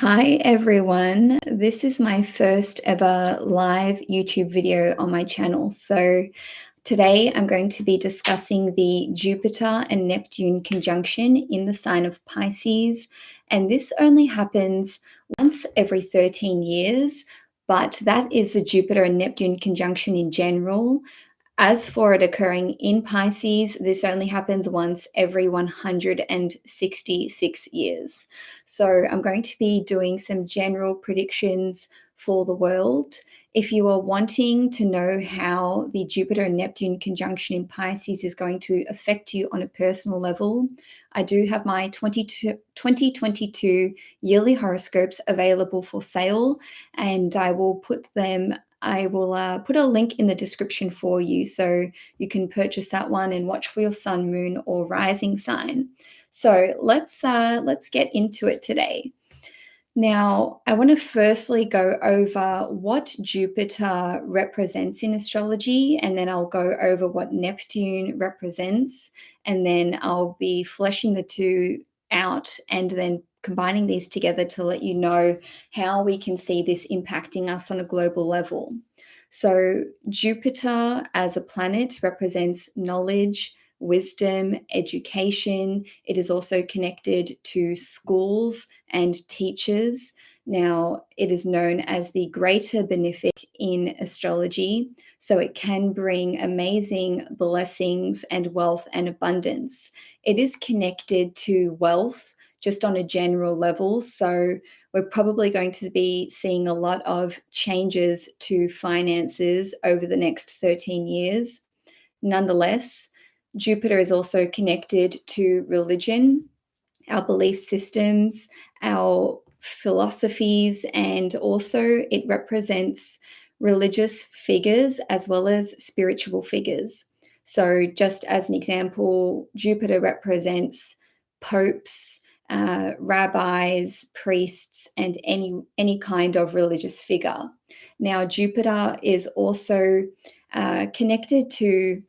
Hi everyone. This is my first ever live YouTube video on my channel. So today I'm going to be discussing the Jupiter and Neptune conjunction in the sign of Pisces. And this only happens once every 13 years, but that is the Jupiter and Neptune conjunction in general. As for it occurring in Pisces, this only happens once every 166 years. So I'm going to be doing some general predictions for the world. If you are wanting to know how the Jupiter and Neptune conjunction in Pisces is going to affect you on a personal level, I do have my 2022 yearly horoscopes available for sale, and I will put put a link in the description for you so you can purchase that one and watch for your sun, moon, or rising sign. So let's get into it today. Now, I want to firstly go over what Jupiter represents in astrology, and then I'll go over what Neptune represents, and then I'll be fleshing the two out and then combining these together to let you know how we can see this impacting us on a global level. So, Jupiter as a planet represents knowledge, wisdom, education. It is also connected to schools and teachers. Now, it is known as the greater benefic in astrology, so it can bring amazing blessings and wealth and abundance. It is connected to wealth just on a general level, so we're probably going to be seeing a lot of changes to finances over the next 13 years. Nonetheless, Jupiter is also connected to religion, our belief systems, our philosophies, and also it represents religious figures as well as spiritual figures. So, just as an example, Jupiter represents popes, rabbis, priests, and any kind of religious figure. Now, Jupiter is also connected to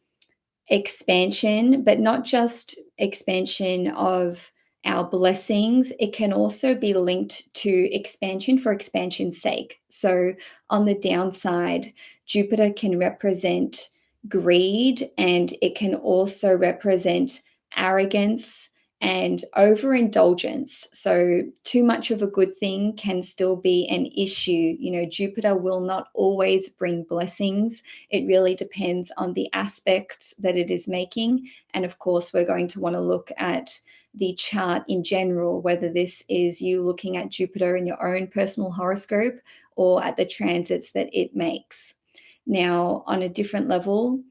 expansion, but not just expansion of our blessings. It can also be linked to expansion for expansion's sake. So, on the downside, Jupiter can represent greed, and it can also represent arrogance and overindulgence. So, too much of a good thing can still be an issue. Jupiter will not always bring blessings. It really depends on the aspects that it is making. And of course, we're going to want to look at the chart in general, whether this is you looking at Jupiter in your own personal horoscope or at the transits that it makes. Now, on a different level,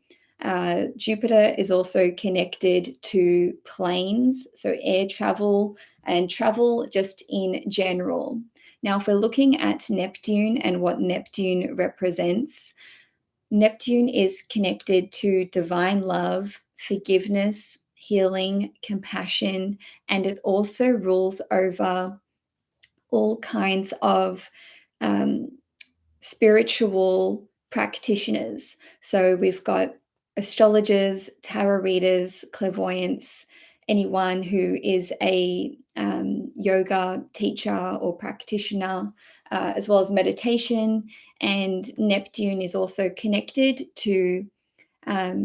Jupiter is also connected to planes, so air travel and travel just in general. Now, if we're looking at Neptune and what Neptune represents, Neptune is connected to divine love, forgiveness, healing, compassion, and it also rules over all kinds of spiritual practitioners. So we've got astrologers, tarot readers, clairvoyants, anyone who is a yoga teacher or practitioner, as well as meditation. And Neptune is also connected to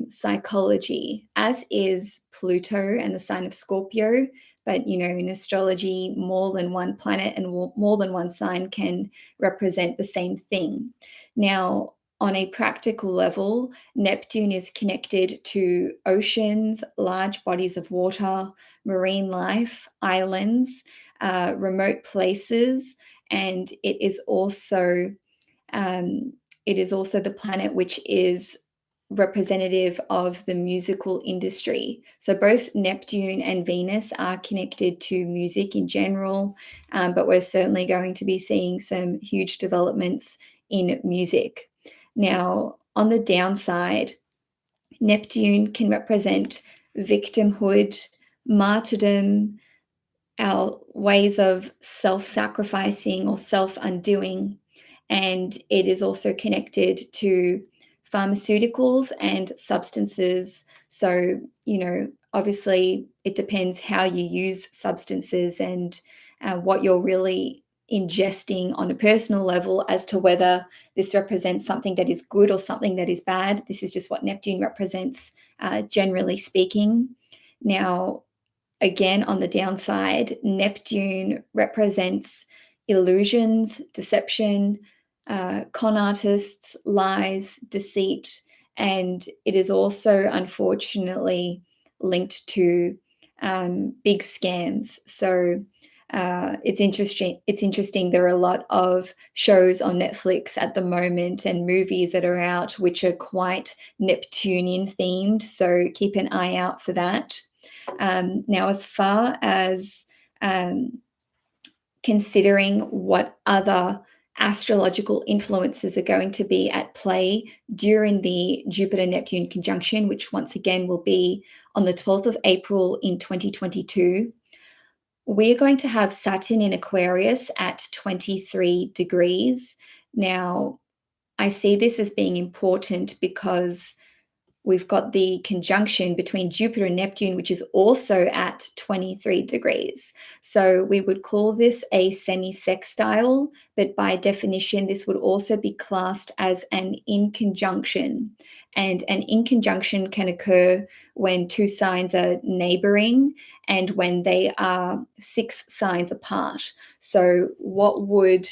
psychology, as is Pluto and the sign of Scorpio. But, in astrology, more than one planet and more than one sign can represent the same thing. Now, on a practical level, Neptune is connected to oceans, large bodies of water, marine life, islands, remote places, and it is also the planet which is representative of the musical industry. So both Neptune and Venus are connected to music in general, but we're certainly going to be seeing some huge developments in music. Now, on the downside, Neptune can represent victimhood, martyrdom, our ways of self-sacrificing or self-undoing, and it is also connected to pharmaceuticals and substances. So, obviously it depends how you use substances and what you're really ingesting on a personal level as to whether this represents something that is good or something that is bad. This is just what Neptune represents, generally speaking. Now, again, on the downside, Neptune represents illusions, deception, con artists, lies, deceit, and it is also unfortunately linked to big scams. So it's interesting. It's interesting. There are a lot of shows on Netflix at the moment and movies that are out which are quite Neptunian themed. So keep an eye out for that. Now, as far as considering what other astrological influences are going to be at play during the Jupiter-Neptune conjunction, which once again will be on the 12th of April in 2022, we're going to have Saturn in Aquarius at 23 degrees. Now, I see this as being important because we've got the conjunction between Jupiter and Neptune, which is also at 23 degrees. So we would call this a semi-sextile, but by definition, this would also be classed as an inconjunction. And an inconjunction can occur when two signs are neighboring and when they are 6 signs apart. So what would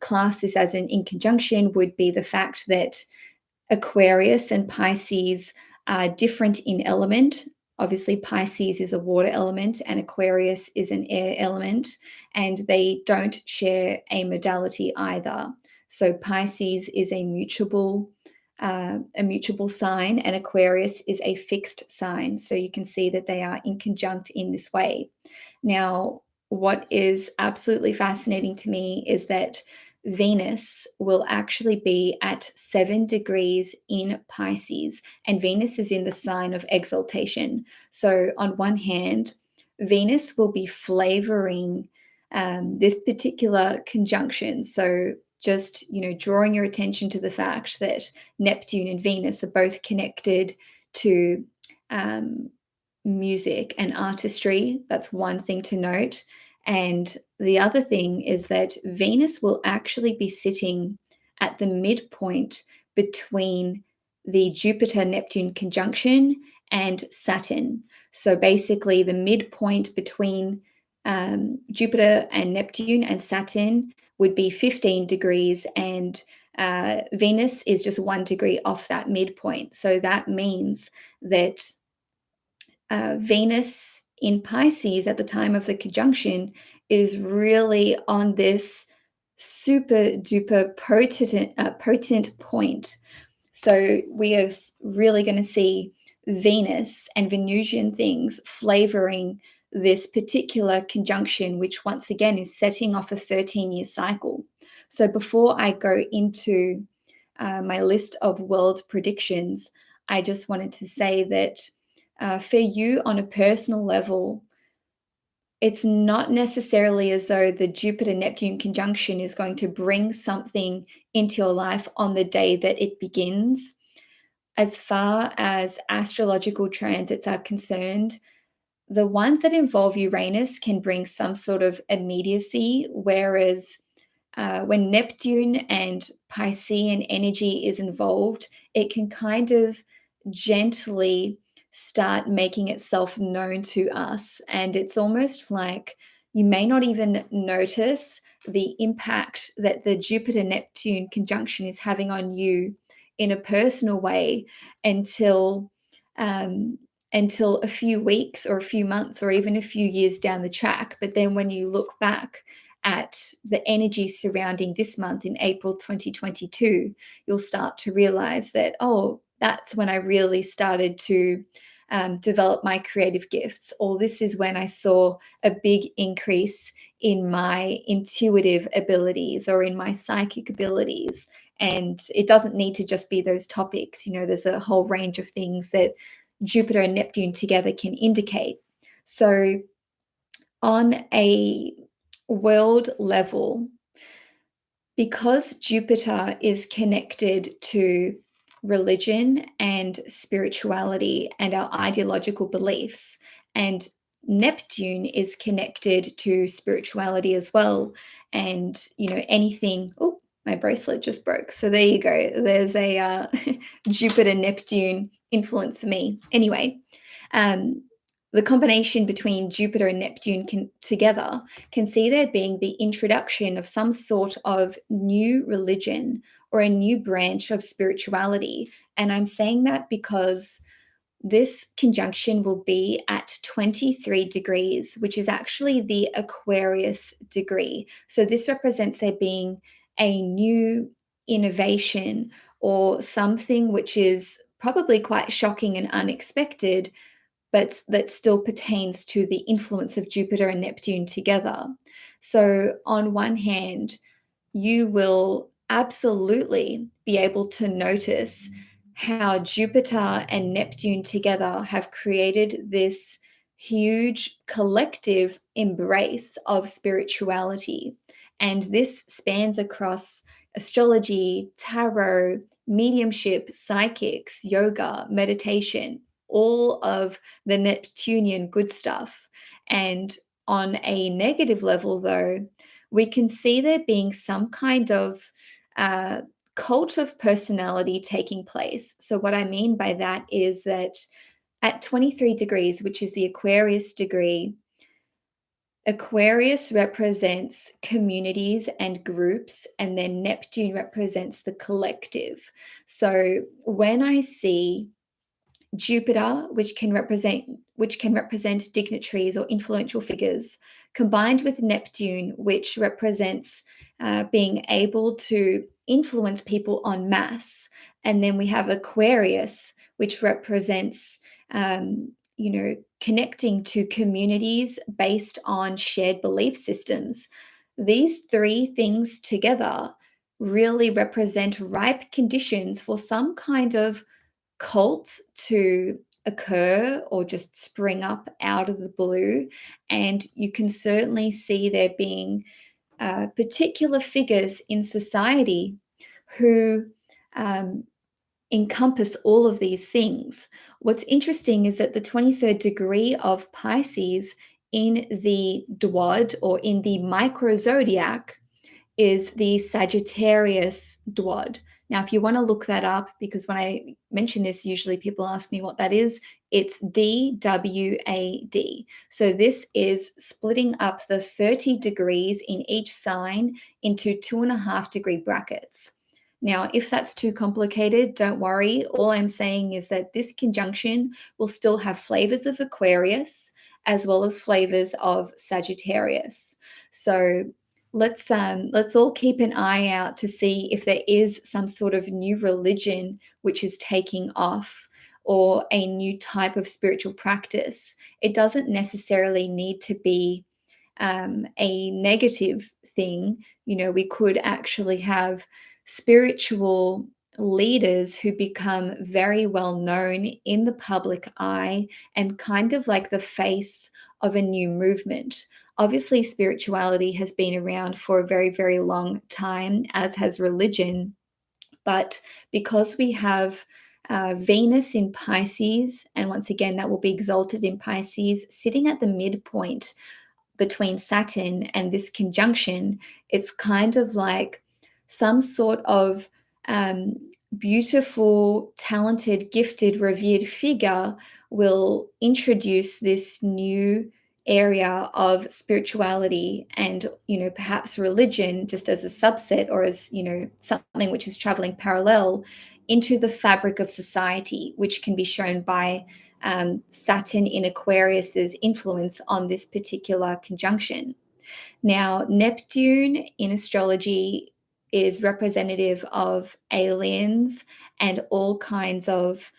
class this as an inconjunction would be the fact that Aquarius and Pisces are different in element. Obviously, Pisces is a water element and Aquarius is an air element, and they don't share a modality either. So Pisces is a mutable sign, and Aquarius is a fixed sign. So you can see that they are inconjunct in this way. Now, what is absolutely fascinating to me is that Venus will actually be at 7 degrees in Pisces, and Venus is in the sign of exaltation. So, on one hand, Venus will be flavoring this particular conjunction. So, just drawing your attention to the fact that Neptune and Venus are both connected to music and artistry. That's one thing to note. And the other thing is that Venus will actually be sitting at the midpoint between the Jupiter-Neptune conjunction and Saturn. So basically, the midpoint between Jupiter and Neptune and Saturn would be 15 degrees, and Venus is just 1 degree off that midpoint. So that means that Venus in Pisces at the time of the conjunction is really on this super duper potent point. So we are really going to see Venus and Venusian things flavoring this particular conjunction, which once again is setting off a 13-year cycle. So before I go into my list of world predictions, I just wanted to say that for you on a personal level, it's not necessarily as though the Jupiter-Neptune conjunction is going to bring something into your life on the day that it begins. As far as astrological transits are concerned, the ones that involve Uranus can bring some sort of immediacy, whereas when Neptune and Piscean energy is involved, it can kind of gently start making itself known to us. And it's almost like you may not even notice the impact that the Jupiter-Neptune conjunction is having on you in a personal way until a few weeks or a few months or even a few years down the track. But then when you look back at the energy surrounding this month in April 2022, you'll start to realize that, oh, that's when I really started to develop my creative gifts, or this is when I saw a big increase in my intuitive abilities or in my psychic abilities. And it doesn't need to just be those topics. There's a whole range of things that Jupiter and Neptune together can indicate. So on a world level, because Jupiter is connected to religion and spirituality and our ideological beliefs, and Neptune is connected to spirituality as well. And, anything, oh, my bracelet just broke. So there you go. There's a Jupiter-Neptune influence for me. Anyway, um, the combination between Jupiter and Neptune together can see there being the introduction of some sort of new religion or a new branch of spirituality. And I'm saying that because this conjunction will be at 23 degrees, which is actually the Aquarius degree. So this represents there being a new innovation or something which is probably quite shocking and unexpected, but that still pertains to the influence of Jupiter and Neptune together. So, on one hand, you will absolutely be able to notice how Jupiter and Neptune together have created this huge collective embrace of spirituality. And this spans across astrology, tarot, mediumship, psychics, yoga, meditation, all of the Neptunian good stuff. And on a negative level, though, we can see there being some kind of uh, cult of personality taking place. So, what I mean by that is that at 23 degrees, which is the Aquarius degree, Aquarius represents communities and groups, and then Neptune represents the collective. So, when I see Jupiter, which can represent dignitaries or influential figures, combined with Neptune, which represents being able to influence people en masse, and then we have Aquarius, which represents connecting to communities based on shared belief systems. These three things together really represent ripe conditions for some kind of cult to occur or just spring up out of the blue. And you can certainly see there being particular figures in society who um, encompass all of these things. What's interesting is that the 23rd degree of Pisces in the Dwad or in the micro zodiac is the Sagittarius Dwad. Now, if you want to look that up, because when I mention this, usually people ask me what that is, it's DWAD. So this is splitting up the 30 degrees in each sign into 2.5 degree brackets. Now, if that's too complicated, don't worry. All I'm saying is that this conjunction will still have flavors of Aquarius as well as flavors of Sagittarius. So let's all keep an eye out to see if there is some sort of new religion which is taking off or a new type of spiritual practice. It doesn't necessarily need to be a negative thing. We could actually have spiritual leaders who become very well known in the public eye and kind of like the face of a new movement. Obviously, spirituality has been around for a very, very long time, as has religion. But because we have Venus in Pisces, and once again, that will be exalted in Pisces, sitting at the midpoint between Saturn and this conjunction, it's kind of like some sort of um, beautiful, talented, gifted, revered figure will introduce this new area of spirituality and perhaps religion just as a subset or as something which is traveling parallel into the fabric of society, which can be shown by Saturn in Aquarius's influence on this particular conjunction. Now, Neptune in astrology is representative of aliens and all kinds of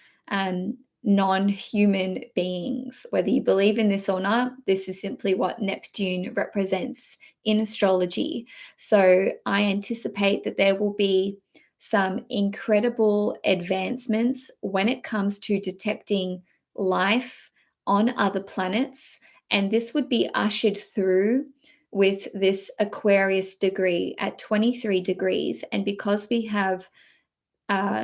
non-human beings. Whether you believe in this or not, this is simply what Neptune represents in astrology. So I anticipate that there will be some incredible advancements when it comes to detecting life on other planets. And this would be ushered through with this Aquarius degree at 23 degrees. And because we have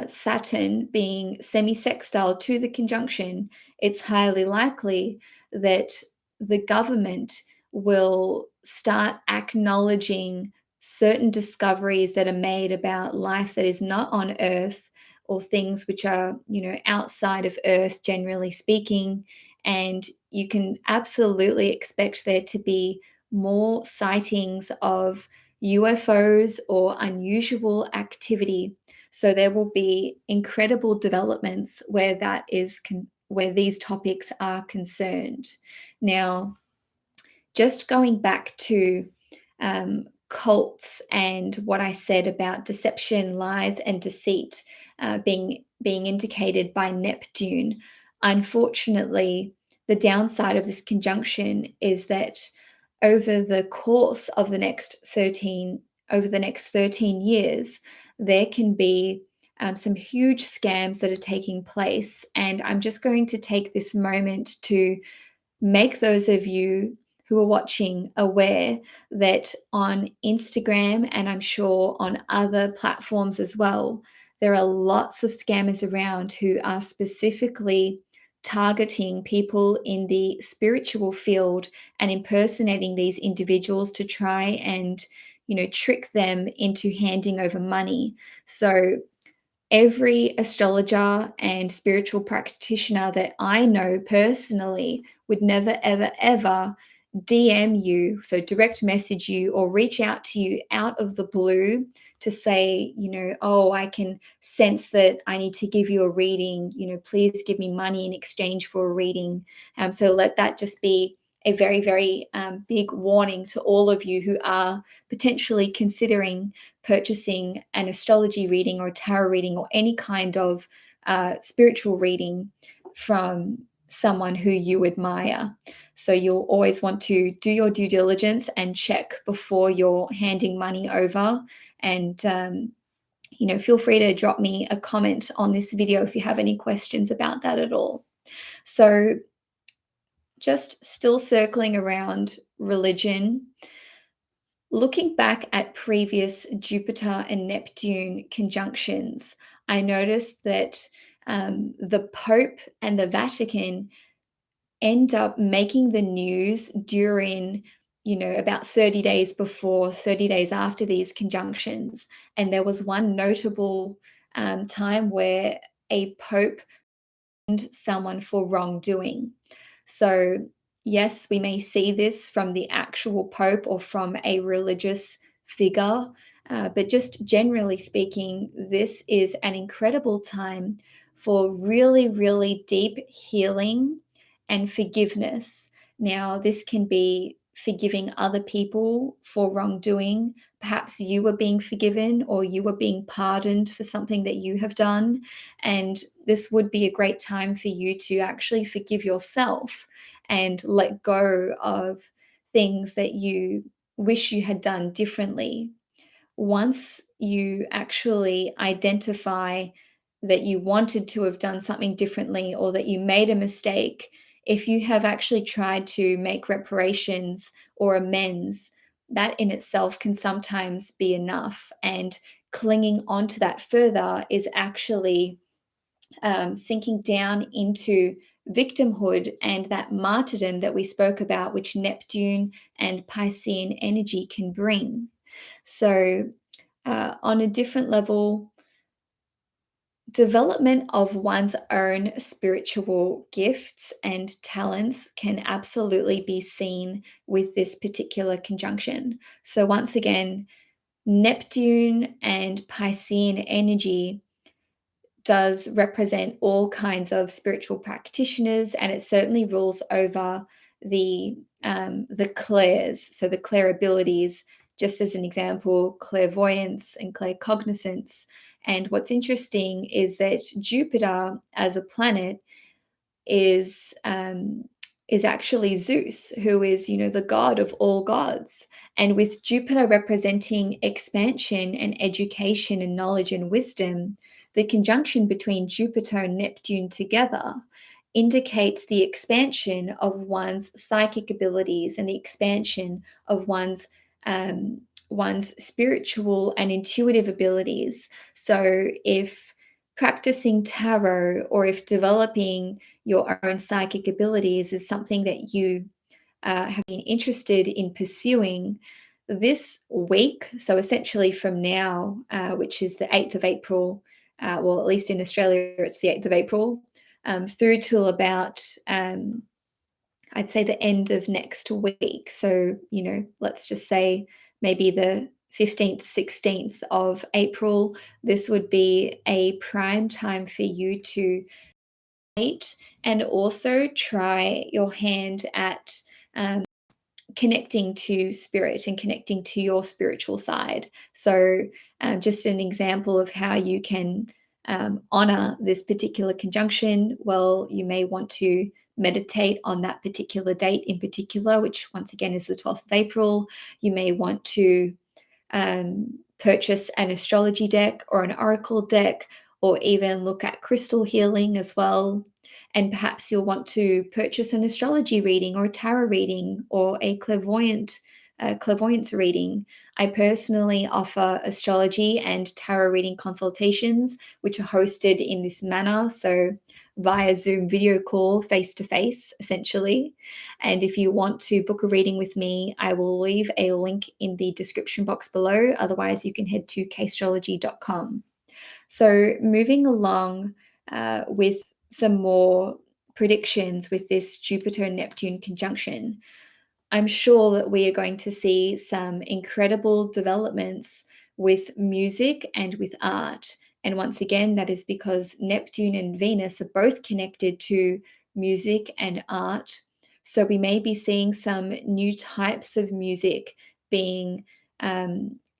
Saturn being semi-sextile to the conjunction, it's highly likely that the government will start acknowledging certain discoveries that are made about life that is not on Earth, or things which are, outside of Earth, generally speaking. And you can absolutely expect there to be more sightings of UFOs or unusual activity. So there will be incredible developments where where these topics are concerned. Now, just going back to cults and what I said about deception, lies, and deceit being indicated by Neptune. Unfortunately, the downside of this conjunction is that over the course of the next 13 years, there can be some huge scams that are taking place. And I'm just going to take this moment to make those of you who are watching aware that on Instagram, and I'm sure on other platforms as well, there are lots of scammers around who are specifically targeting people in the spiritual field and impersonating these individuals to try and trick them into handing over money. So every astrologer and spiritual practitioner that I know personally would never, ever, ever DM you, so direct message you or reach out to you out of the blue to say, oh, I can sense that I need to give you a reading, please give me money in exchange for a reading. So let that just be a very, very big warning to all of you who are potentially considering purchasing an astrology reading or a tarot reading or any kind of spiritual reading from someone who you admire. So you'll always want to do your due diligence and check before you're handing money over. And feel free to drop me a comment on this video if you have any questions about that at all. So just still circling around religion, looking back at previous Jupiter and Neptune conjunctions, I noticed that the Pope and the Vatican end up making the news during, about 30 days before, 30 days after these conjunctions. And there was one notable time where a Pope someone for wrongdoing. So, yes, we may see this from the actual Pope or from a religious figure, but just generally speaking, this is an incredible time for really, really deep healing and forgiveness. Now, this can be forgiving other people for wrongdoing. Perhaps you were being forgiven or you were being pardoned for something that you have done. And this would be a great time for you to actually forgive yourself and let go of things that you wish you had done differently. Once you actually identify that you wanted to have done something differently or that you made a mistake, if you have actually tried to make reparations or amends, that in itself can sometimes be enough. And clinging onto that further is actually sinking down into victimhood and that martyrdom that we spoke about, which Neptune and Piscean energy can bring. So, on a different level, development of one's own spiritual gifts and talents can absolutely be seen with this particular conjunction. So, once again, Neptune and Piscean energy does represent all kinds of spiritual practitioners, and it certainly rules over the clairs, so the clair abilities. Just as an example, clairvoyance and claircognizance. And what's interesting is that Jupiter as a planet is actually Zeus, who is, the god of all gods. And with Jupiter representing expansion and education and knowledge and wisdom, the conjunction between Jupiter and Neptune together indicates the expansion of one's psychic abilities and the expansion of one's spiritual and intuitive abilities. So if practicing tarot or if developing your own psychic abilities is something that you have been interested in pursuing this week, so essentially from now, which is the 8th of April, well, at least in Australia, it's the 8th of April, through till about, I'd say the end of next week. So, let's just say maybe the 15th, 16th of April, this would be a prime time for you to date and also try your hand at um, connecting to spirit and connecting to your spiritual side. So, just an example of how you can honor this particular conjunction. Well, you may want to meditate on that particular date in particular, which once again is the 12th of April. You may want to purchase an astrology deck or an oracle deck, or even look at crystal healing as well. And perhaps you'll want to purchase an astrology reading or a tarot reading or a clairvoyance reading. I personally offer astrology and tarot reading consultations, which are hosted in this manner. So via Zoom video call, face to face, essentially. And if you want to book a reading with me, I will leave a link in the description box below. Otherwise, you can head to castrology.com. So, moving along with some more predictions with this Jupiter and Neptune conjunction, I'm sure that we are going to see some incredible developments with music and with art. And once again, that is because Neptune and Venus are both connected to music and art. So we may be seeing some new types of music being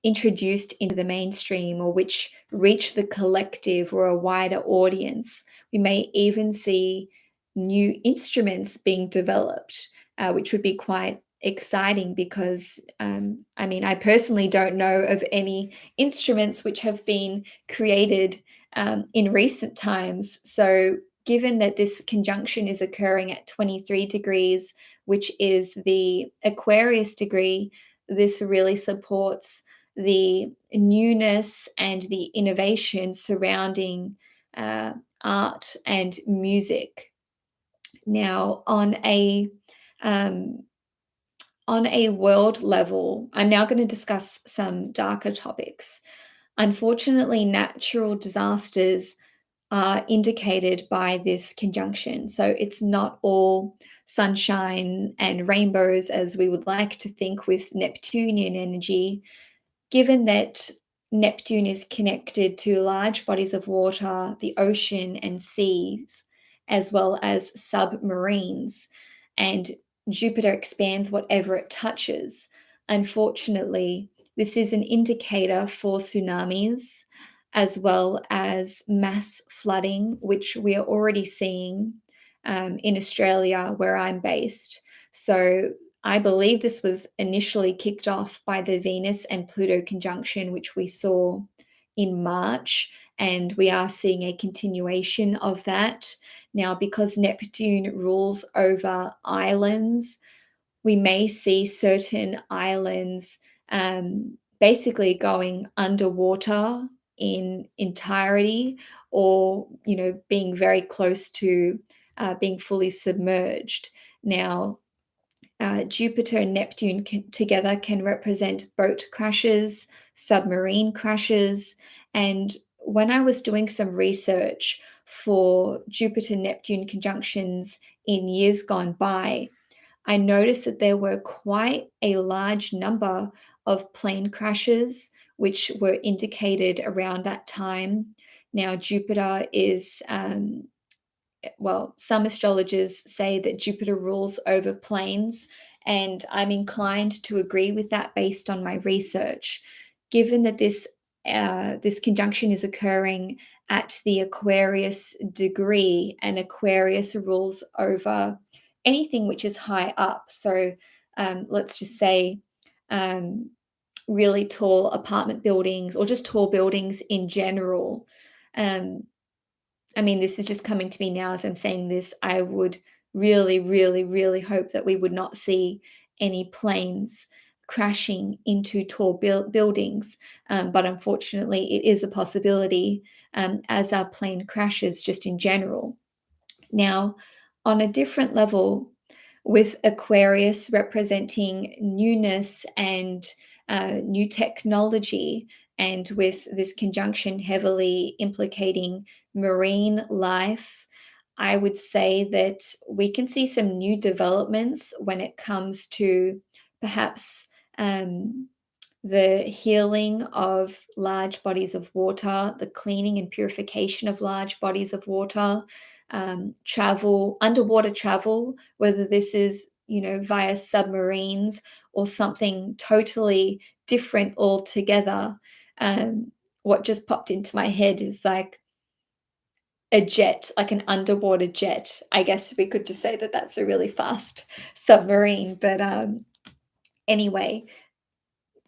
introduced into the mainstream, or which reach the collective or a wider audience. We may even see new instruments being developed, which would be quite exciting because, I personally don't know of any instruments which have been created in recent times. So, given that this conjunction is occurring at 23 degrees, which is the Aquarius degree, this really supports the newness and the innovation surrounding art and music. Now, um, on a world level, I'm now going to discuss some darker topics. Unfortunately, natural disasters are indicated by this conjunction. So it's not all sunshine and rainbows as we would like to think with Neptunian energy. Given that Neptune is connected to large bodies of water, the ocean and seas, as well as submarines, and Jupiter expands whatever it touches. Unfortunately, this is an indicator for tsunamis as well as mass flooding, which we are already seeing in Australia, where I'm based. So I believe this was initially kicked off by the Venus and Pluto conjunction, which we saw in March, and we are seeing a continuation of that. Now, because Neptune rules over islands, we may see certain islands basically going underwater in entirety, or being very close to being fully submerged. Now, Jupiter and Neptune together can represent boat crashes, submarine crashes. And when I was doing some research for Jupiter Neptune conjunctions in years gone by, I noticed that there were quite a large number of plane crashes which were indicated around that time. Now, Jupiter is well, some astrologers say that Jupiter rules over planes, and I'm inclined to agree with that based on my research. Given that this conjunction is occurring at the Aquarius degree, and Aquarius rules over anything which is high up. So let's just say really tall apartment buildings, or just tall buildings in general. Um, this is just coming to me now as I'm saying this. I would really, really, really hope that we would not see any planes crashing into tall buildings. But unfortunately, it is a possibility, as are plane crashes just in general. Now, on a different level, with Aquarius representing newness and new technology, and with this conjunction heavily implicating marine life, I would say that we can see some new developments when it comes to perhaps um, the healing of large bodies of water, the cleaning and purification of large bodies of water, travel, underwater travel, whether this is, via submarines or something totally different altogether. What just popped into my head is like a jet, like an underwater jet. I guess we could just say that that's a really fast submarine. But anyway,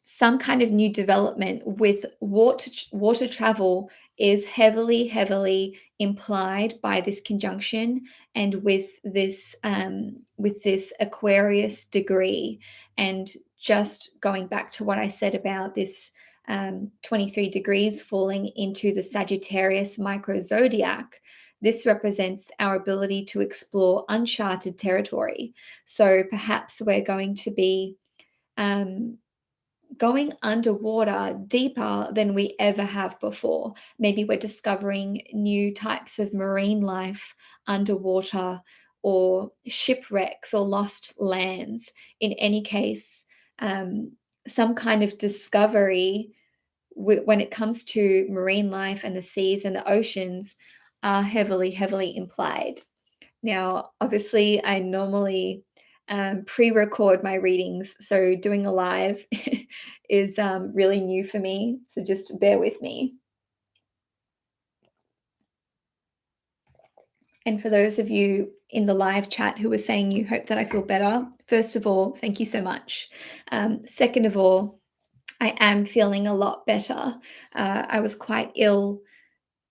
some kind of new development with water travel is heavily implied by this conjunction, and with this Aquarius degree. And just going back to what I said about this 23 degrees falling into the Sagittarius micro zodiac, this represents our ability to explore uncharted territory. So perhaps we're going to be um, going underwater deeper than we ever have before. Maybe we're discovering new types of marine life underwater, or shipwrecks or lost lands. In any case, some kind of discovery when it comes to marine life and the seas and the oceans are heavily implied. Now, obviously, I normally pre-record my readings, so doing a live is really new for me. So just bear with me. And for those of you in the live chat who are saying you hope that I feel better, first of all, thank you so much. Second of all, I am feeling a lot better. I was quite ill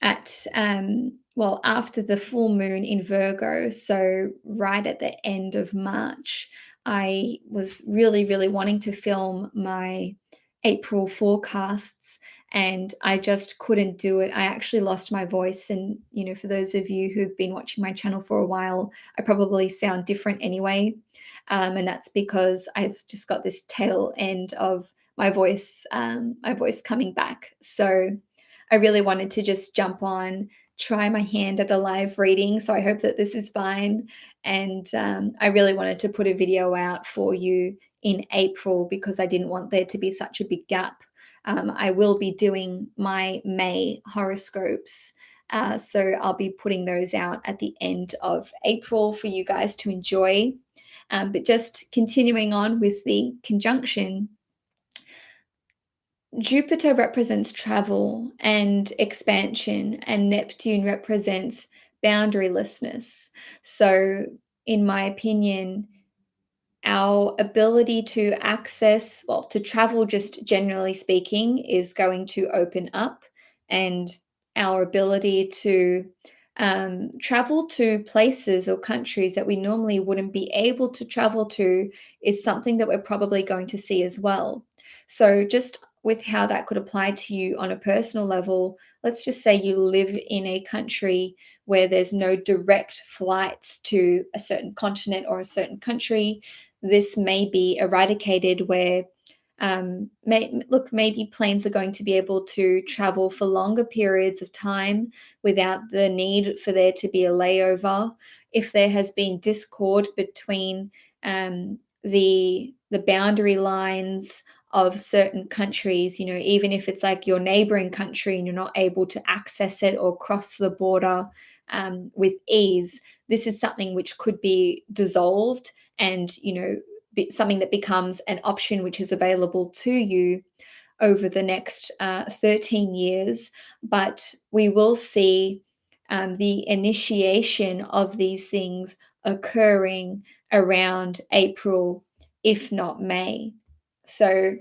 at after the full moon in Virgo, so right at the end of March, I was really wanting to film my April forecasts, and I just couldn't do it. I actually lost my voice, and for those of you who've been watching my channel for a while, I probably sound different anyway, and that's because I've just got this tail end of my voice coming back. So I really wanted to just jump on, try my hand at a live reading. So I hope that this is fine. And I really wanted to put a video out for you in April because I didn't want there to be such a big gap. I will be doing my May horoscopes. So I'll be putting those out at the end of April for you guys to enjoy. But just continuing on with the conjunction, Jupiter represents travel and expansion, and Neptune represents boundarylessness. So, in my opinion, our ability to access, well, to travel, just generally speaking, is going to open up, and our ability to travel to places or countries that we normally wouldn't be able to travel to is something that we're probably going to see as well. So, just with how that could apply to you on a personal level, let's just say you live in a country where there's no direct flights to a certain continent or a certain country. This may be eradicated where maybe planes are going to be able to travel for longer periods of time without the need for there to be a layover. If there has been discord between the boundary lines of certain countries, even if it's like your neighboring country and you're not able to access it or cross the border with ease, this is something which could be dissolved, and something that becomes an option which is available to you over the next 13 years. But we will see the initiation of these things occurring around April, if not May. So,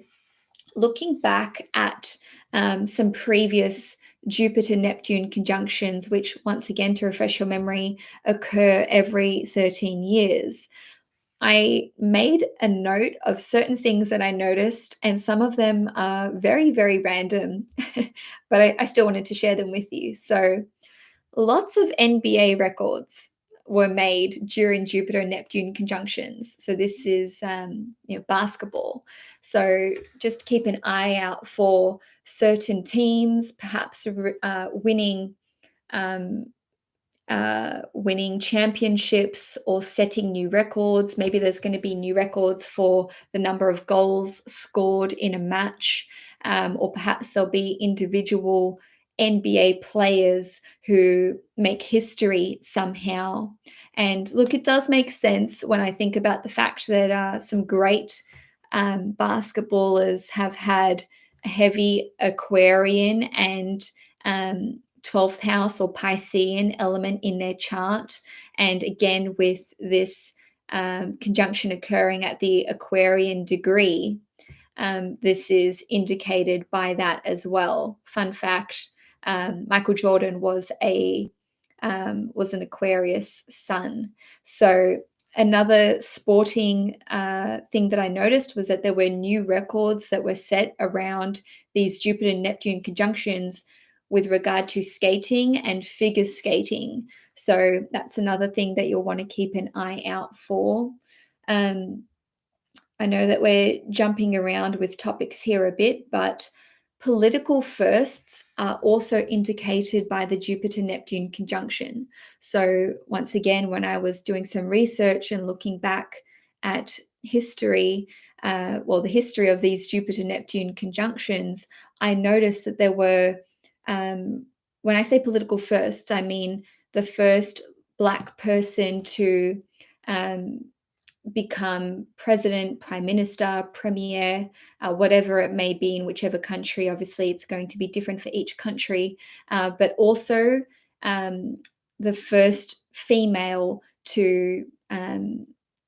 looking back at some previous Jupiter-Neptune conjunctions, which, once again, to refresh your memory, occur every 13 years, I made a note of certain things that I noticed, and some of them are very random, but I still wanted to share them with you. So, lots of NBA records. were made during Jupiter and Neptune conjunctions. So this is basketball. So just keep an eye out for certain teams, perhaps um, winning championships or setting new records. Maybe there's going to be new records for the number of goals scored in a match, or perhaps there'll be individual NBA players who make history somehow. And look, it does make sense when I think about the fact that some great basketballers have had a heavy Aquarian and 12th house or Piscean element in their chart. And again, with this conjunction occurring at the Aquarian degree, this is indicated by that as well. Fun fact: Michael Jordan was an Aquarius sun. So another sporting thing that I noticed was that there were new records that were set around these Jupiter and Neptune conjunctions with regard to skating and figure skating. So that's another thing that you'll want to keep an eye out for. I know that we're jumping around with topics here a bit, but political firsts are also indicated by the Jupiter-Neptune conjunction. So once again, when I was doing some research and looking back at history, the history of these Jupiter-Neptune conjunctions, I noticed that there were, when I say political firsts, I mean the first Black person to become president, prime minister, premier, whatever it may be in whichever country. Obviously, it's going to be different for each country, but also the first female to,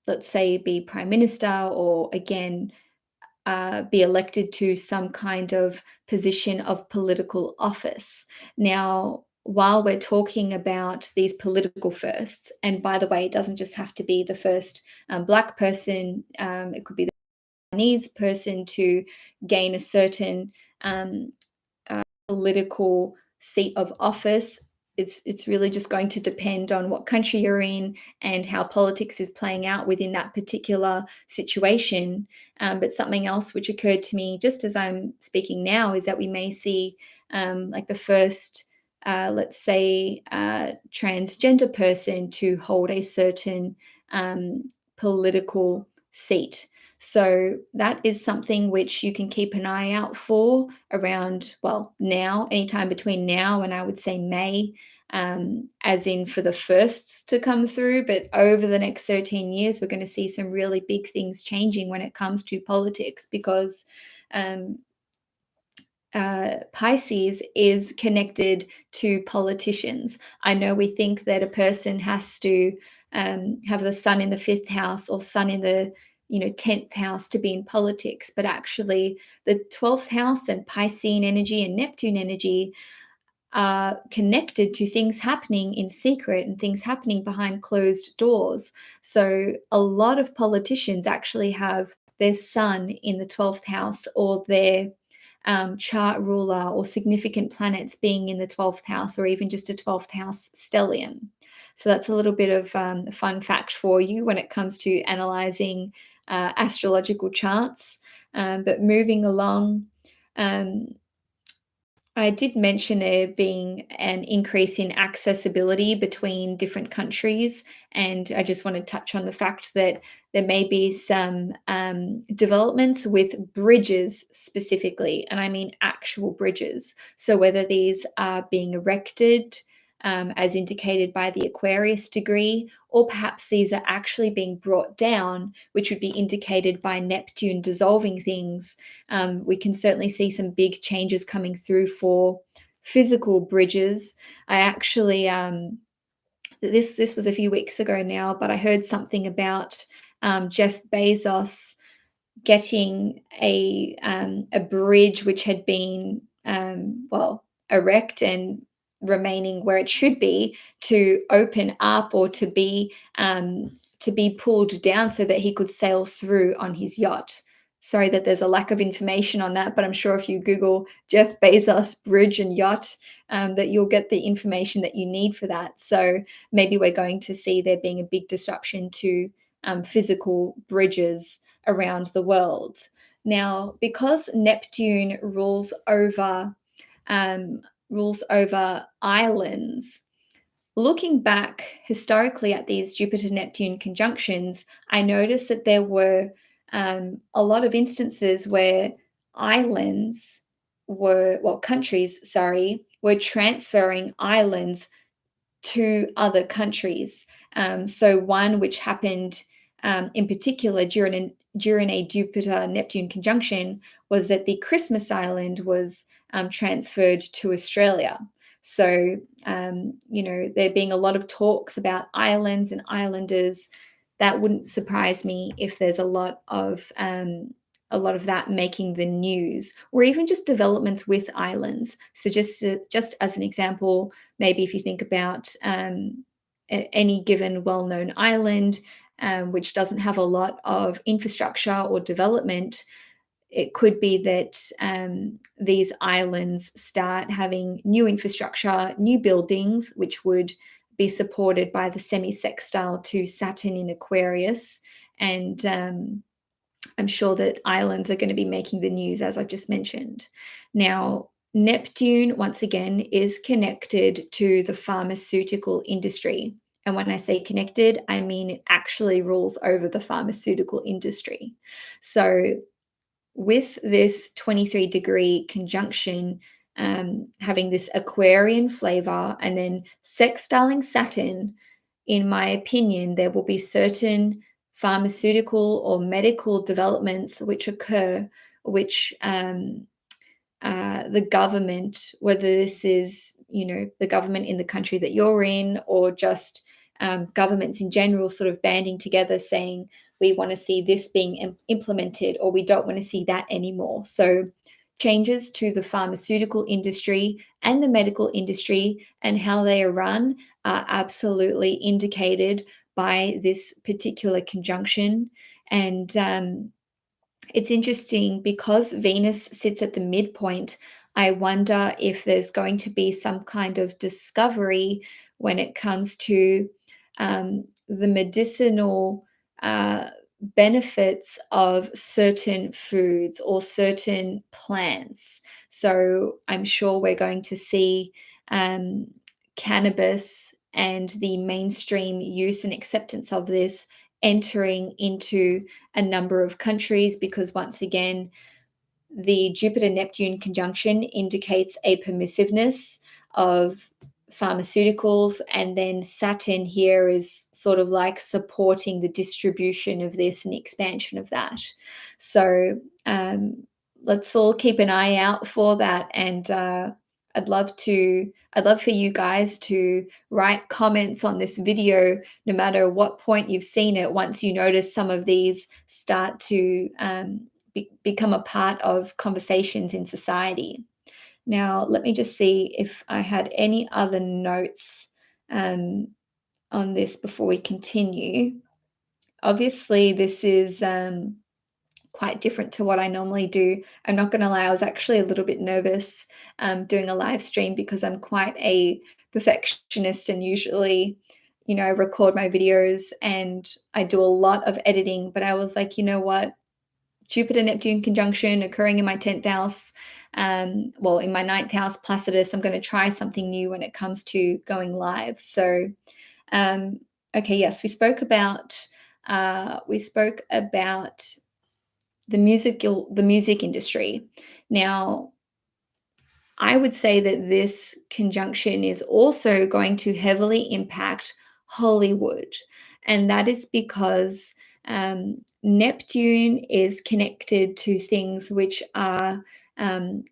let's say, be prime minister, or again, be elected to some kind of position of political office. Now, while we're talking about these political firsts, and by the way, it doesn't just have to be the first Black person, it could be the Chinese person to gain a certain political seat of office. It's really just going to depend on what country you're in and how politics is playing out within that particular situation. But something else which occurred to me just as I'm speaking now is that we may see like the first, let's say, transgender person to hold a certain political seat. So that is something which you can keep an eye out for around, well, now, anytime between now and I would say May, as in for the firsts to come through. But over the next 13 years, we're going to see some really big things changing when it comes to politics, because Pisces is connected to politicians. I know we think that a person has to have the sun in the 5th house or sun in the 10th house to be in politics, but actually the 12th house and Piscean energy and Neptune energy are connected to things happening in secret and things happening behind closed doors. So a lot of politicians actually have their sun in the 12th house, or their chart ruler or significant planets being in the 12th house, or even just a 12th house stellium. So that's a little bit of a fun fact for you when it comes to analyzing astrological charts. But moving along, I did mention there being an increase in accessibility between different countries, and I just want to touch on the fact that there may be some developments with bridges specifically, and I mean actual bridges. So whether these are being erected, as indicated by the Aquarius degree, or perhaps these are actually being brought down, which would be indicated by Neptune dissolving things. We can certainly see some big changes coming through for physical bridges. I actually, this was a few weeks ago now, but I heard something about Jeff Bezos getting a bridge which had been erect and remaining where it should be, to open up, or to be pulled down so that he could sail through on his yacht. Sorry that there's a lack of information on that, but I'm sure if you Google Jeff Bezos bridge and yacht, that you'll get the information that you need for that. So maybe we're going to see there being a big disruption to physical bridges around the world. Now, because Neptune um, rules over islands, looking back historically at these Jupiter-Neptune conjunctions, I noticed that there were a lot of instances where countries, sorry, were transferring islands to other countries. So one which happened in particular during a Jupiter-Neptune conjunction was that the Christmas Island was transferred to Australia. So, there being a lot of talks about islands and islanders, that wouldn't surprise me if there's a lot of that making the news, or even just developments with islands. So, just as an example, maybe if you think about any given well-known island, which doesn't have a lot of infrastructure or development, it could be that these islands start having new infrastructure, new buildings, which would be supported by the semi-sextile to Saturn in Aquarius. And I'm sure that islands are going to be making the news, as I've just mentioned. Now, Neptune, once again, is connected to the pharmaceutical industry. And when I say connected, I mean it actually rules over the pharmaceutical industry. So, with this 23-degree conjunction, having this Aquarian flavor and then sextiling Saturn, in my opinion, there will be certain pharmaceutical or medical developments which occur, which the government, whether this is, the government in the country that you're in, or just governments in general sort of banding together saying, we want to see this being implemented, or we don't want to see that anymore. So changes to the pharmaceutical industry and the medical industry and how they are run are absolutely indicated by this particular conjunction. And it's interesting because Venus sits at the midpoint. I wonder if there's going to be some kind of discovery when it comes to the medicinal benefits of certain foods or certain plants. So I'm sure we're going to see cannabis and the mainstream use and acceptance of this entering into a number of countries, because once again, the Jupiter-Neptune conjunction indicates a permissiveness of pharmaceuticals, and then Saturn here is sort of like supporting the distribution of this and the expansion of that. So let's all keep an eye out for that, and I'd love for you guys to write comments on this video, no matter what point you've seen it, once you notice some of these start to become a part of conversations in society. Now, let me just see if I had any other notes on this before we continue. Obviously, this is quite different to what I normally do. I'm not going to lie, I was actually a little bit nervous doing a live stream because I'm quite a perfectionist, and usually, I record my videos and I do a lot of editing, but I was like, you know what? Jupiter-Neptune conjunction occurring in my 10th house, in my 9th house, Placidus. I'm going to try something new when it comes to going live. So, okay, yes, we spoke about the music industry. Now, I would say that this conjunction is also going to heavily impact Hollywood, and that is because Neptune is connected to things which are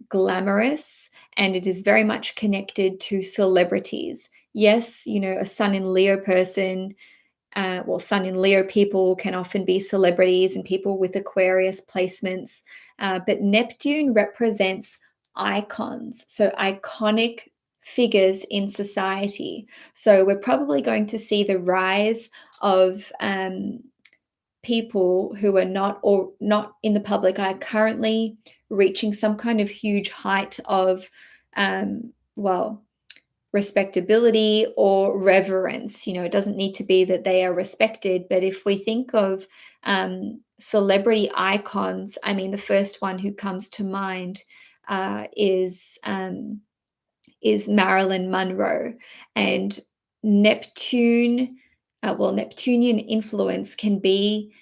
glamorous, and it is very much connected to celebrities. Yes, a Sun in Leo person, Sun in Leo people can often be celebrities and people with Aquarius placements, but Neptune represents icons, so iconic figures in society. So we're probably going to see the rise of people who are not in the public eye currently reaching some kind of huge height of well, respectability or reverence. It doesn't need to be that they are respected, but if we think of celebrity icons, I mean, the first one who comes to mind uh, is um, is Marilyn Monroe. And Neptune, Neptunian influence can be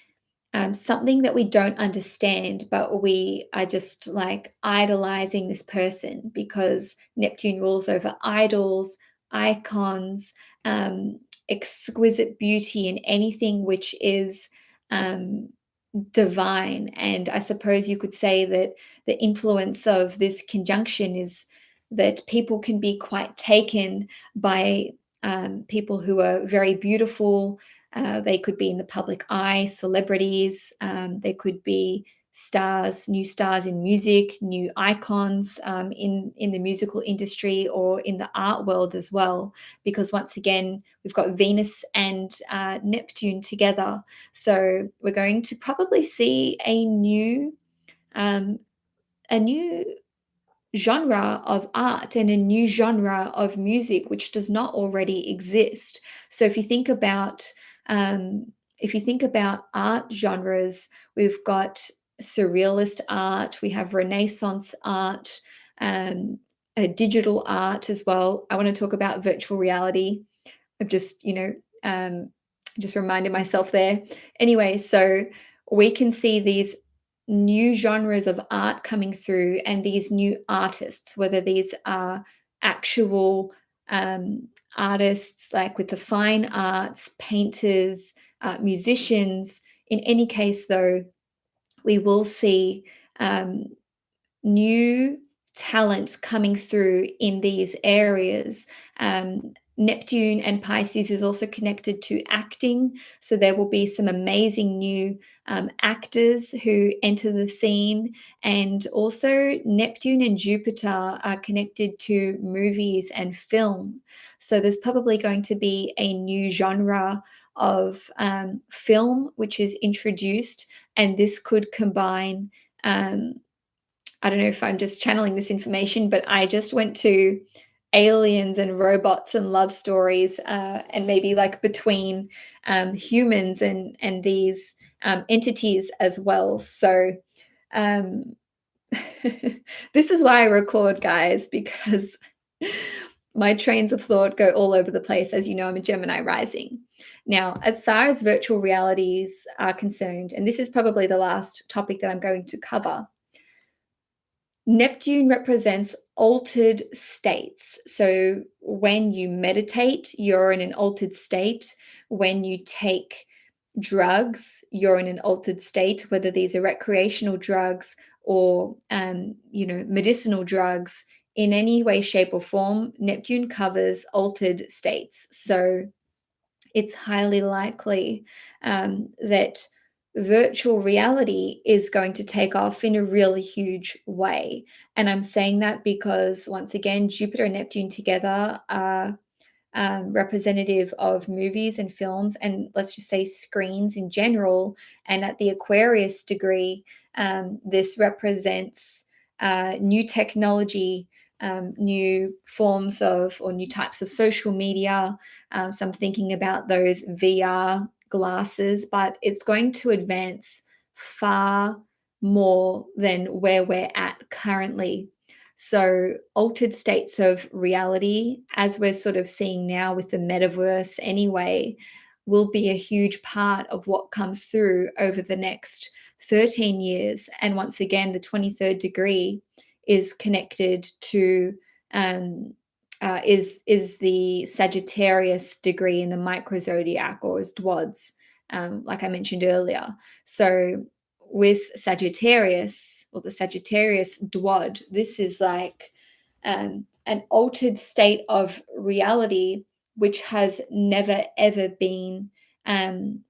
something that we don't understand, but we are just like idolizing this person because Neptune rules over idols, icons, um, exquisite beauty, and anything which is um, divine. And I suppose you could say that the influence of this conjunction is that people can be quite taken by people who are very beautiful. They could be in the public eye, celebrities. They could be stars, new stars in music, new icons in the musical industry or in the art world as well. Because once again, we've got Venus and Neptune together, so we're going to probably see um, a new genre of art and a new genre of music which does not already exist. So um, if you think about art genres, we've got surrealist art, we have Renaissance art, digital art as well. I want to talk about virtual reality. I've just reminded myself there. Anyway, so we can see these new genres of art coming through and these new artists, whether these are actual artists like with the fine arts, painters, musicians. In any case, though, we will see um, new talent coming through in these areas. Neptune and Pisces is also connected to acting. So there will be some amazing new actors who enter the scene. And also, Neptune and Jupiter are connected to movies and film. So there's probably going to be a new genre of film which is introduced, and this could combine. I don't know if I'm just channeling this information, but I just went to aliens and robots and love stories, and maybe like between humans and these entities as well. So um, this is why I record, guys, because my trains of thought go all over the place. As you know, I'm a Gemini rising. Now, as far as virtual realities are concerned, and this is probably the last topic that I'm going to cover, Neptune represents altered states. So when you meditate, you're in an altered state. When you take drugs, you're in an altered state, whether these are recreational drugs or medicinal drugs. In any way, shape, or form, Neptune covers altered states. So it's highly likely that virtual reality is going to take off in a really huge way. And I'm saying that because, once again, Jupiter and Neptune together are representative of movies and films, and let's just say screens in general. And at the Aquarius degree, this represents new technology, new forms of or new types of social media. So I'm thinking about those VR glasses, but it's going to advance far more than where we're at currently. So, altered states of reality, as we're sort of seeing now with the metaverse anyway, will be a huge part of what comes through over the next 13 years. And once again, the 23rd degree is connected to is the Sagittarius degree in the microzodiac, or as DWODs, like I mentioned earlier. So with Sagittarius, or the Sagittarius DWOD, this is like an altered state of reality which has never ever been um,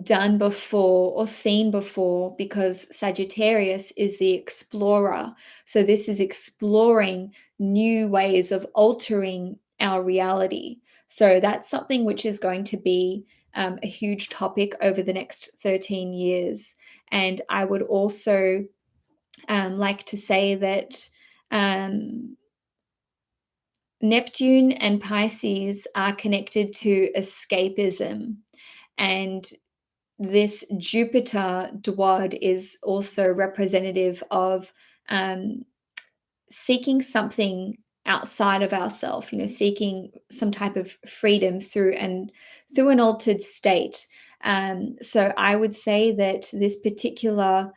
done before or seen before, because Sagittarius is the explorer. So this is exploring new ways of altering our reality. So that's something which is going to be a huge topic over the next 13 years. And I would also like to say that Neptune and Pisces are connected to escapism, and this Jupiter duad is also representative of um, seeking something outside of ourselves, seeking some type of freedom through an altered state. So I would say that this particular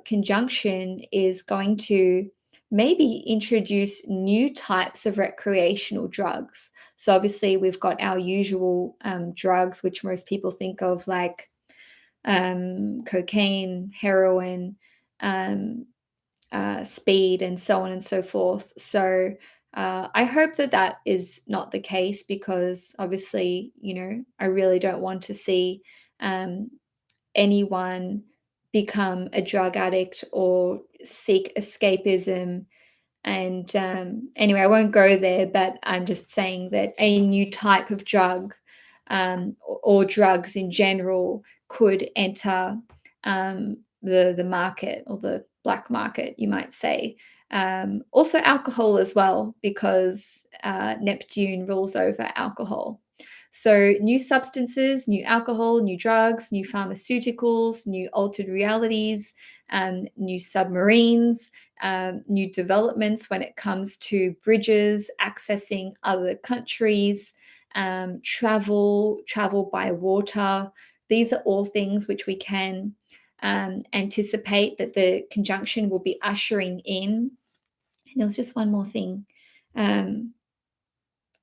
conjunction is going to maybe introduce new types of recreational drugs. So obviously we've got our usual drugs, which most people think of, like cocaine, heroin, um, speed, and so on and so forth. So I hope that that is not the case, because obviously, I really don't want to see um, anyone become a drug addict or seek escapism. And anyway, I won't go there, but I'm just saying that a new type of drug, or drugs in general, could enter the market, or the black market, you might say. Also alcohol as well, because Neptune rules over alcohol. So new substances, new alcohol, new drugs, new pharmaceuticals, new altered realities, new submarines, new developments when it comes to bridges, accessing other countries, travel by water. These are all things which we can anticipate that the conjunction will be ushering in. And there was just one more thing.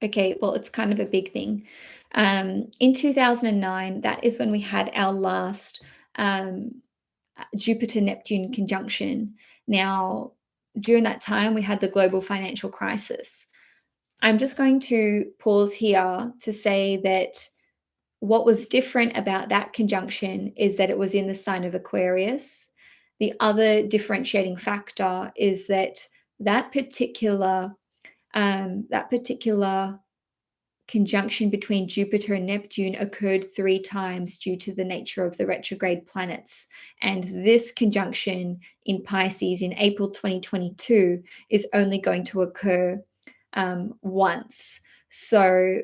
Okay, well, it's kind of a big thing. In 2009, that is when we had our last Jupiter-Neptune conjunction. Now, during that time, we had the global financial crisis. I'm just going to pause here to say that what was different about that conjunction is that it was in the sign of Aquarius. The other differentiating factor is that that particular conjunction between Jupiter and Neptune occurred 3 times due to the nature of the retrograde planets. And this conjunction in Pisces in April 2022 is only going to occur once. So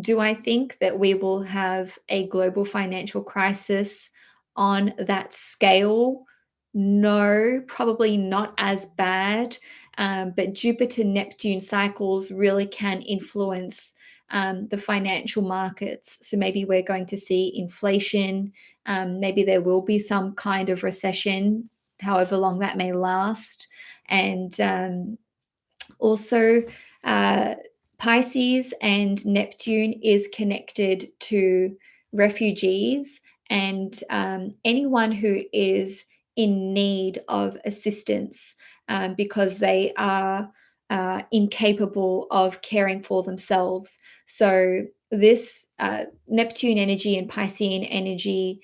do I think that we will have a global financial crisis on that scale? No, probably not as bad. But Jupiter-Neptune cycles really can influence the financial markets. So maybe we're going to see inflation. Maybe there will be some kind of recession, however long that may last. And also, Pisces and Neptune is connected to refugees and anyone who is in need of assistance because they are incapable of caring for themselves. So, this Neptune energy and Piscean energy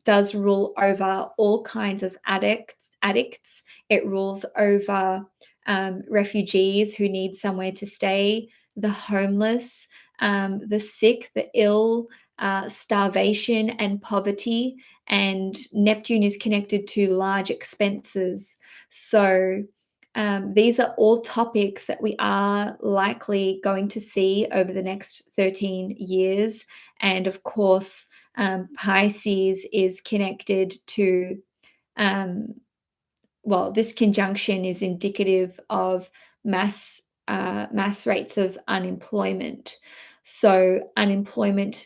does rule over all kinds of addicts. It rules over refugees who need somewhere to stay, the homeless, the sick, the ill, starvation and poverty. And Neptune is connected to large expenses. So these are all topics that we are likely going to see over the next 13 years. And of course, Pisces is connected to this conjunction is indicative of mass rates of unemployment. So unemployment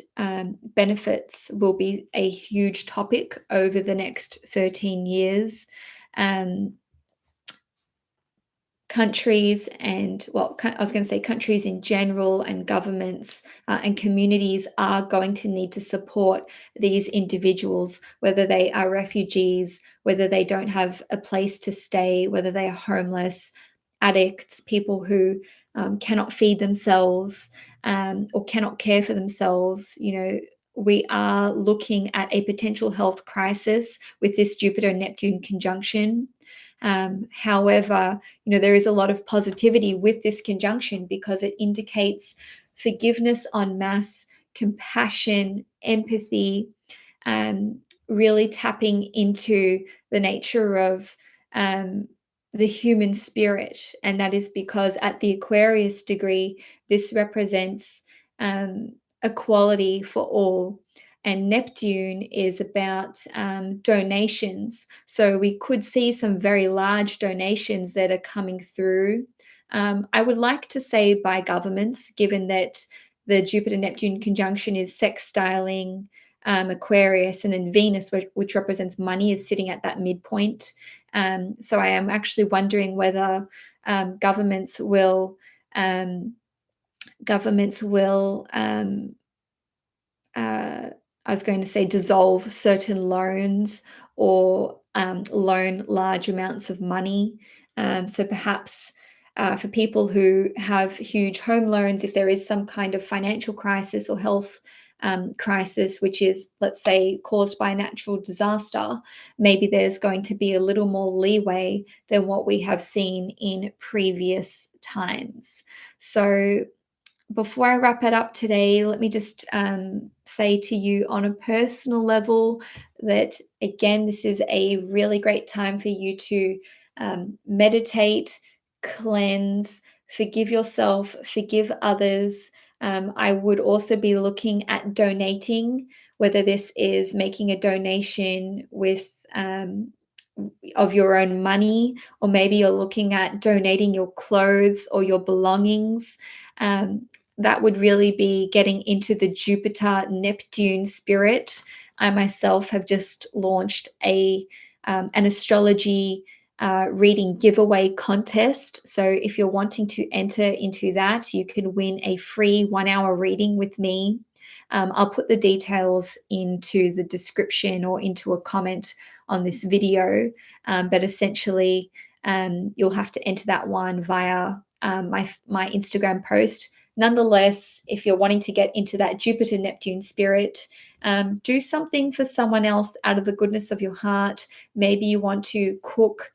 benefits will be a huge topic over the next 13 years. Countries and I was going to say countries in general, and governments and communities are going to need to support these individuals, whether they are refugees, whether they don't have a place to stay, whether they are homeless, addicts, people who cannot feed themselves or cannot care for themselves. We are looking at a potential health crisis with this Jupiter and Neptune conjunction. However, there is a lot of positivity with this conjunction because it indicates forgiveness en masse, compassion, empathy, really tapping into the nature of um, the human spirit. And that is because at the Aquarius degree, this represents equality for all. And Neptune is about donations. So we could see some very large donations that are coming through. I would like to say by governments, given that the Jupiter-Neptune conjunction is sextiling Aquarius, and then Venus, which represents money, is sitting at that midpoint. So I am actually wondering whether governments will um, governments will I was going to say dissolve certain loans or loan large amounts of money. So perhaps for people who have huge home loans, if there is some kind of financial crisis or health crisis, which is, let's say, caused by a natural disaster, maybe there's going to be a little more leeway than what we have seen in previous times. So before I wrap it up today, let me just say to you on a personal level that, again, this is a really great time for you to meditate, cleanse, forgive yourself, forgive others. I would also be looking at donating, whether this is making a donation with of your own money, or maybe you're looking at donating your clothes or your belongings. That would really be getting into the Jupiter-Neptune spirit. I myself have just launched an astrology reading giveaway contest. So if you're wanting to enter into that, you can win a free 1 hour reading with me. I'll put the details into the description or into a comment on this video, but essentially you'll have to enter that one via my Instagram post. Nonetheless, if you're wanting to get into that Jupiter-Neptune spirit, do something for someone else out of the goodness of your heart. Maybe you want to cook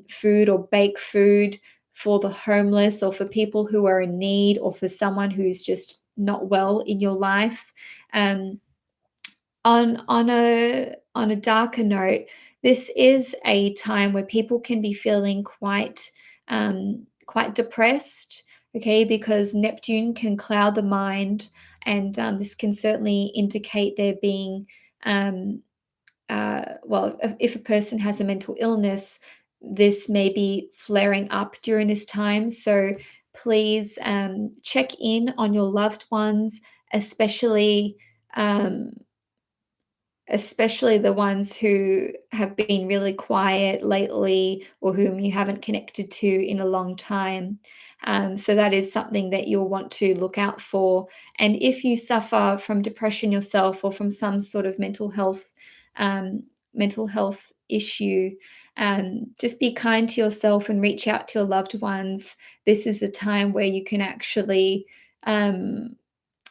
food or bake food for the homeless, or for people who are in need, or for someone who's just not well in your life. On a darker note, this is a time where people can be feeling quite depressed, okay, because Neptune can cloud the mind, and this can certainly indicate there being well, if a person has a mental illness, this may be flaring up during this time. So please check in on your loved ones, especially um, especially the ones who have been really quiet lately, or whom you haven't connected to in a long time. So that is something that you'll want to look out for. And if you suffer from depression yourself, or from some sort of um, mental health issue, just be kind to yourself and reach out to your loved ones. This is a time where you can um,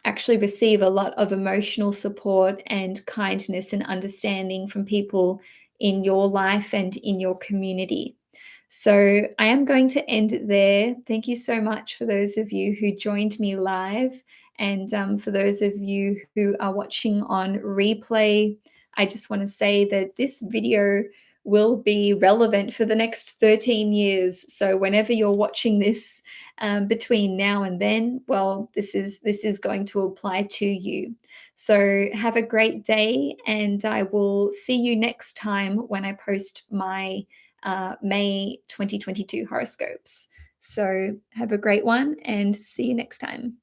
actually receive a lot of emotional support and kindness and understanding from people in your life and in your community. So I am going to end it there. Thank you so much for those of you who joined me live. And for those of you who are watching on replay, I just want to say that this video will be relevant for the next 13 years. So whenever you're watching this between now and then, well, this is going to apply to you. So have a great day, and I will see you next time when I post my May 2022 horoscopes. So have a great one, and see you next time.